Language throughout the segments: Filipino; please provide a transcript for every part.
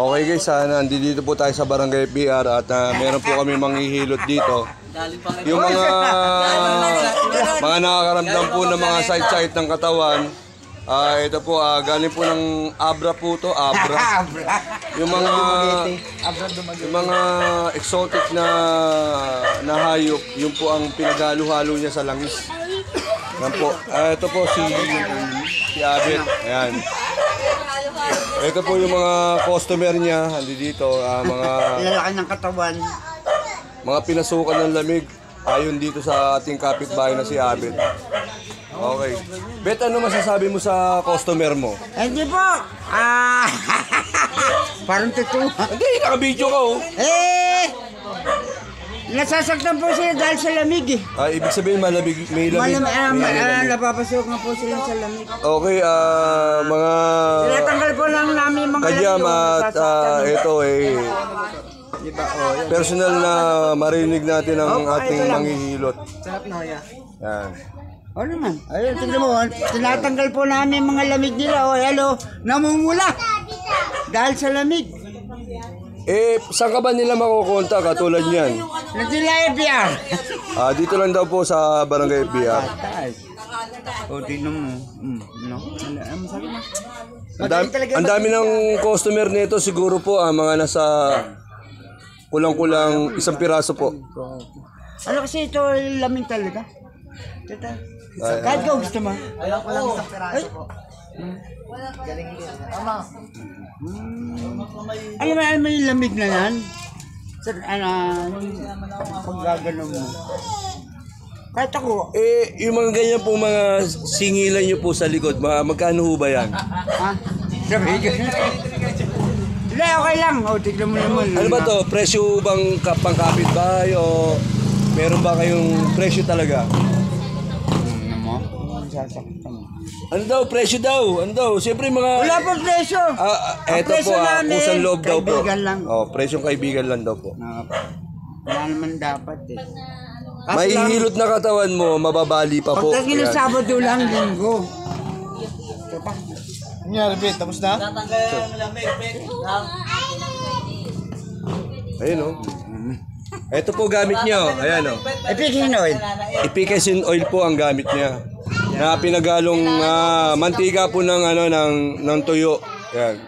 Okay guys, nandito po tayo sa Barangay PR at meron po kami manghihilot dito. Yung mga nakakaramdam po ng mga side-side ng katawan. Ito po, galing po ng Abra po to, Abra. Yung mga exotic na hayop, yun po ang pinaghalo-halo niya sa langis. Yan po. Ito po si Abet. Ayan. Ito po yung mga customer niya, dito, mga lalaki ng katawan. Mga pinasukan ng lamig ayon dito sa ating kapitbahay na si Abet. Okay. Bet, ano masasabi mo sa customer mo? Hindi po. Parang totoo. Hindi, naka-video ka oh. Nasasaktan po sila dahil sa lamig eh. Ibig sabihin may lamig. Napapasok nga po sila sa lamig. Okay, mga Tinatanggal po lang namin mga kadyam at ito diba? Personal na marinig natin ang ating manghihilot. Sarap na ya. Yan. O naman. Ayun, tignan mo. Tinatanggal po namin mga lamig nila. O, hello. Namumula. Dahil sa lamig. Saan ka ba nila makukonta katulad niyan? Nagdila FBR. Dito lang daw po sa Barangay FBR. O, tignan mo. No? Ang dami ng customer nito siguro po mga nasa kulang-kulang isang piraso po. Ano kasi ito lamig talaga? Kahit ka gusto mo. Ayaw ko lang isang piraso po. Galing din. Ama. Alam mo, may lamig na yan? Paggagano mo. Kahit ako. Yung mga ganyan po mga singilan nyo po sa likod, magkano ho ba yan? Ha? Sabi ko. Hindi, okay lang. O, tignan mo naman. Ano ba to? Presyo bang pangkapit ba? O meron ba kayong presyo talaga? Ano mo? Sasaktan mo. Ano daw? Presyo daw? Ano daw? Siyempre mga... Wala po presyo. Eto po, kusang loob daw po. Kaibigan lang. Presyong kaibigan lang daw po. Wala naman dapat eh. May hilot na katawan mo, mababali pa po. Pagtagin ng Sabado lang, Linggo. Nangyari, Bet. Tapos na? Ayun o. Ito po gamit niya. Ayan o. Epikin oil. Epicacin oil po ang gamit niya. Na pinagalong mantika po ng ng tuyo. Yan.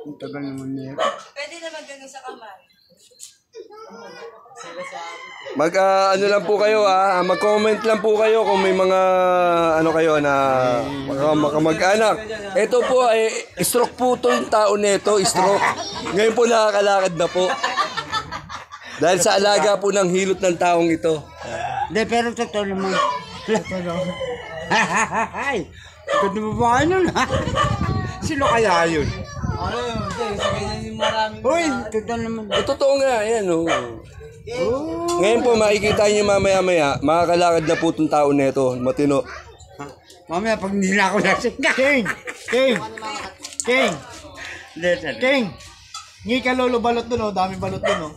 Ang tagal naman niya. Pwede naman ganun sa kamay. Ano lang po kayo mag-comment lang po kayo kung may mga kayo na mag-anak. Ito po ay stroke po to yung tao nito, stroke. Ngayon po nakakalakad na po. Dahil sa alaga po ng hilot ng taong ito. Hindi, pero totoo naman. Hay! Totoo mo ba nun ha? Sino kaya yun? Ano yun? Sa ganyan yung maraming... Uy, totoo naman. Totoo nga, yan o. Ngayon po makikita niyo mamaya-maya, makakalakad na po itong tao nito, matino. Mamaya pag hindi na ako lasing. King! Hindi ka lolo balot dun, dami balot dun.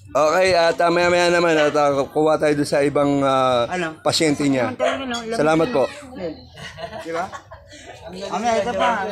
Okay, at maya-maya naman at kuha tayo doon sa ibang pasyente niya. Salamat po. Diba? Mamaya ito pa.